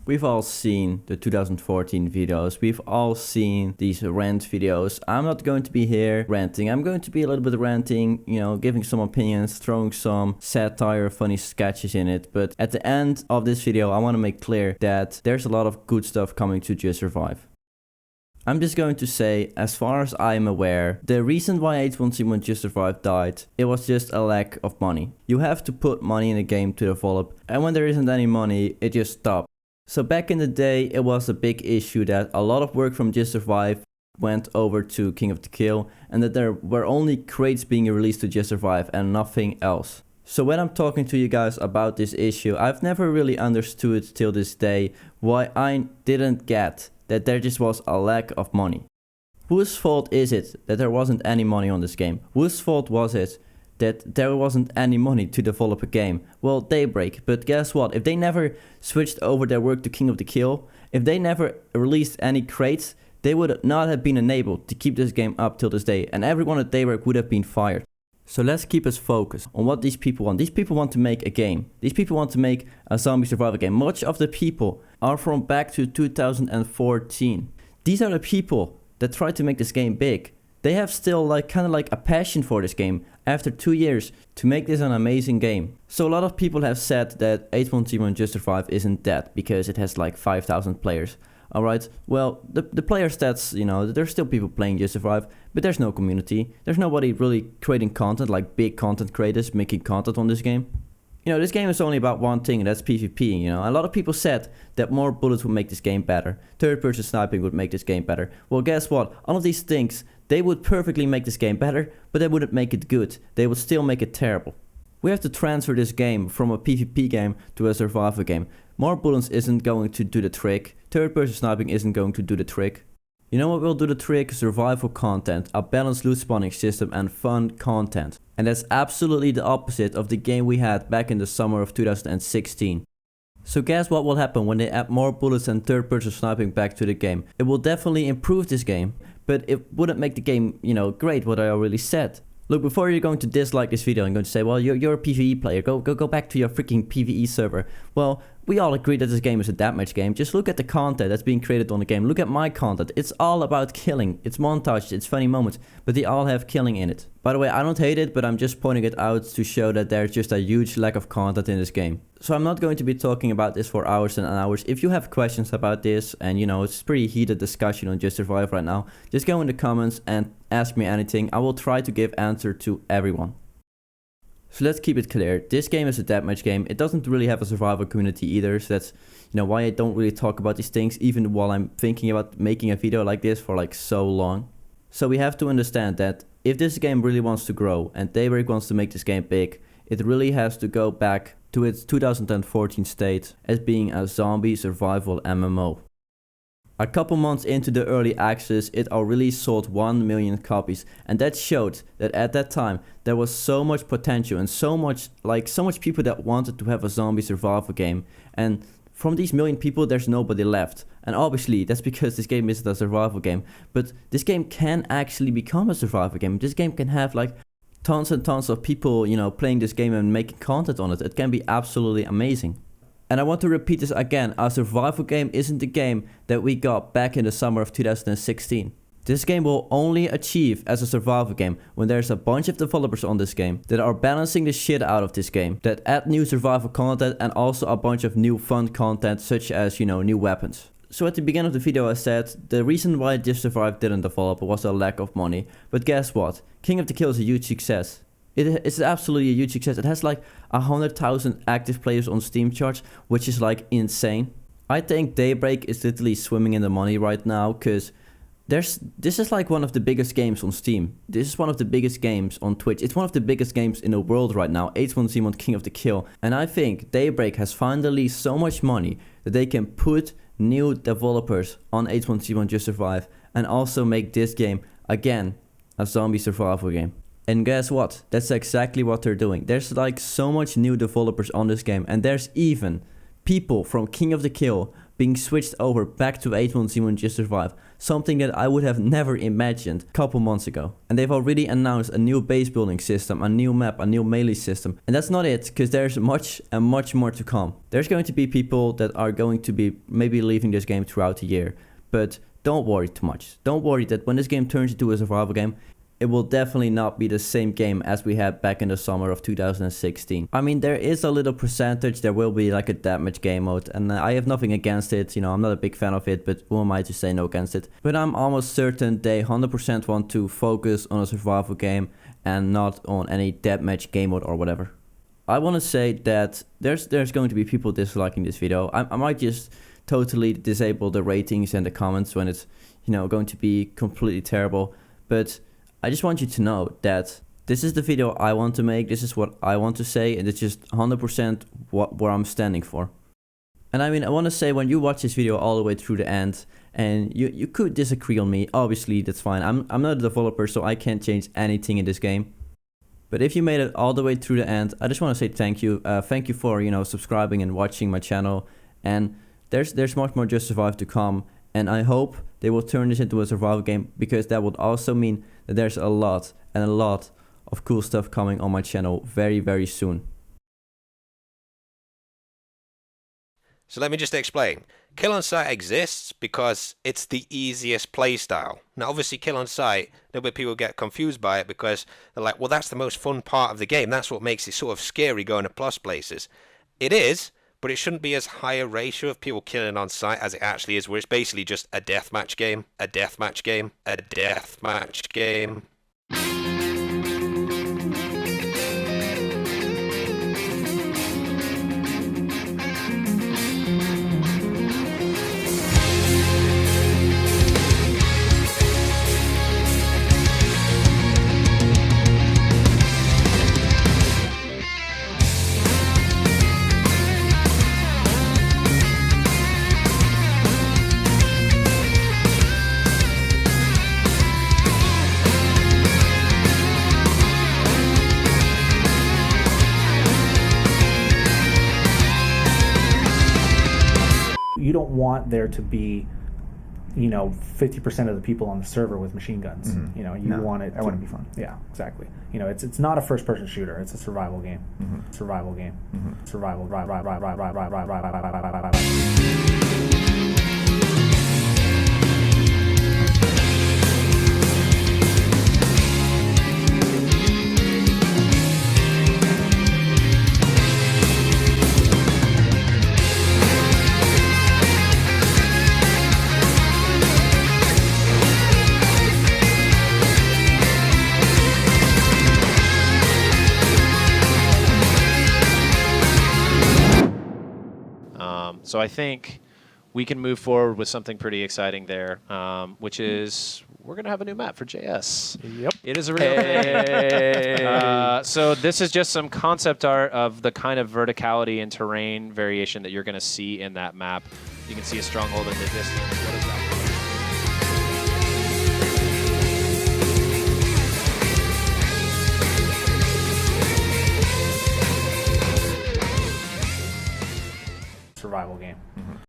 We've all seen the 2014 videos, we've all seen these rant videos. I'm not going to be here ranting, I'm going to be a little bit ranting, you know, giving some opinions, throwing some satire, funny sketches in it. But at the end of this video, I want to make clear that there's a lot of good stuff coming to Just Survive. I'm just going to say, as far as I'm aware, the reason why H1Z1 Just Survive died, it was just a lack of money. You have to put money in a game to develop, and when there isn't any money, it just stopped. So back in the day, it was a big issue that a lot of work from Just Survive went over to King of the Kill, and that there were only crates being released to Just Survive and nothing else. So when I'm talking to you guys about this issue, I've never really understood till this day why I didn't get that there just was a lack of money. Whose fault is it that there wasn't any money on this game? Whose fault was it that there wasn't any money to develop a game? Well, Daybreak, but guess what? If they never switched over their work to King of the Kill, if they never released any crates, they would not have been enabled to keep this game up till this day, and everyone at Daybreak would have been fired. So let's keep us focused on what these people want. These people want to make a game. These people want to make a zombie survival game. Much of the people are from back to 2014. These are the people that tried to make this game big. They have still kind of a passion for this game after 2 years to make this an amazing game. So a lot of people have said that H1Z1 Just Survive isn't dead because it has like 5,000 players. Alright, well, the player stats, you know, there's still people playing Just Survive, but there's no community. There's nobody really creating content, like big content creators making content on this game. You know, this game is only about one thing, and that's PvP, you know. A lot of people said that more bullets would make this game better. Third-person sniping would make this game better. Well, guess what? All of these things, they would perfectly make this game better, but they wouldn't make it good. They would still make it terrible. We have to transfer this game from a PvP game to a survival game. More bullets isn't going to do the trick. Third-person sniping isn't going to do the trick. You know what will do the trick? Survival content, a balanced loot spawning system, and fun content. And that's absolutely the opposite of the game we had back in the summer of 2016. So guess what will happen when they add more bullets and third-person sniping back to the game? It will definitely improve this game, but it wouldn't make the game, you know, great, what I already said. Look, before you're going to dislike this video and going to say, well, you're a PvE player, go back to your freaking PvE server. Well, we all agree that this game is a deathmatch game. Just look at the content that's being created on the game. Look at my content. It's all about killing. It's montage, it's funny moments, but they all have killing in it. By the way, I don't hate it, but I'm just pointing it out to show that there's just a huge lack of content in this game. So I'm not going to be talking about this for hours and hours. If you have questions about this, and you know, it's a pretty heated discussion on Just Survive right now, just go in the comments and ask me anything. I will try to give answer to everyone. So let's keep it clear, this game is a deathmatch game. It doesn't really have a survival community either, so that's, you know, why I don't really talk about these things even while I'm thinking about making a video like this for like so long. So we have to understand that if this game really wants to grow and Daybreak wants to make this game big, it really has to go back to its 2014 state as being a zombie survival MMO. A couple months into the early access, it already sold 1 million copies, and that showed that at that time there was so much potential and so much people that wanted to have a zombie survival game, and from these million people there's nobody left. And obviously that's because this game isn't a survival game, but this game can actually become a survival game. This game can have like tons and tons of people, you know, playing this game and making content on it. It can be absolutely amazing. And I want to repeat this again, a survival game isn't the game that we got back in the summer of 2016. This game will only achieve as a survival game when there's a bunch of developers on this game that are balancing the shit out of this game, that add new survival content and also a bunch of new fun content such as, you know, new weapons. So at the beginning of the video I said the reason why Just Survive didn't develop was a lack of money. But guess what? King of the Kill is a huge success. It's absolutely a huge success. It has like 100,000 active players on Steam charts, which is like insane. I think Daybreak is literally swimming in the money right now, because this is like one of the biggest games on Steam. This is one of the biggest games on Twitch. It's one of the biggest games in the world right now, H1Z1 King of the Kill. And I think Daybreak has finally so much money that they can put new developers on H1Z1 Just Survive and also make this game, again, a zombie survival game. And guess what? That's exactly what they're doing. There's like so much new developers on this game, and there's even People from King of the Kill being switched over back to H1Z1 Just Survive, something that I would have never imagined a couple months ago. And they've already announced a new base building system, a new map, a new melee system. And that's not it, because there's much and much more to come. There's going to be people that are going to be maybe leaving this game throughout the year, but don't worry too much. Don't worry that when this game turns into a survival game, it will definitely not be the same game as we had back in the summer of 2016. I mean, there is a little percentage, there will be like a deathmatch game mode, and I have nothing against it, you know, I'm not a big fan of it, but who am I to say no against it? But I'm almost certain they 100% want to focus on a survival game and not on any deathmatch game mode or whatever. I want to say that there's going to be people disliking this video. I might just totally disable the ratings and the comments when it's, you know, going to be completely terrible, but I just want you to know that this is the video I want to make, this is what I want to say, and it's just 100% where I'm standing for. And I mean, I want to say, when you watch this video all the way through the end, and you could disagree on me, obviously that's fine. I'm not a developer, so I can't change anything in this game. But if you made it all the way through the end, I just want to say thank you. Thank you for, you know, subscribing and watching my channel. And there's much more Just Survive to come. And I hope they will turn this into a survival game, because that would also mean that there's a lot of cool stuff coming on my channel very, very soon. So let me just explain. Kill on Sight exists because it's the easiest playstyle. Now obviously Kill on Sight, a little bit people get confused by it because they're like, well, that's the most fun part of the game. That's what makes it sort of scary going to plus places. It is, but it shouldn't be as high a ratio of people killing on sight as it actually is, where it's basically just a deathmatch game, a deathmatch game, a deathmatch game. You don't want there to be, you know, 50% of the people on the server with machine guns. Mm-hmm. You know, you want it. I want it to be fun. Yeah, exactly. You know, it's not a first-person shooter. It's a survival game. Mm-hmm. Survival game. Mm-hmm. Survival. So I think we can move forward with something pretty exciting there, which is we're going to have a new map for JS. Yep. It is a real thing. So this is just some concept art of the kind of verticality and terrain variation that you're going to see in that map. You can see a stronghold in the distance. What is that? Survival game.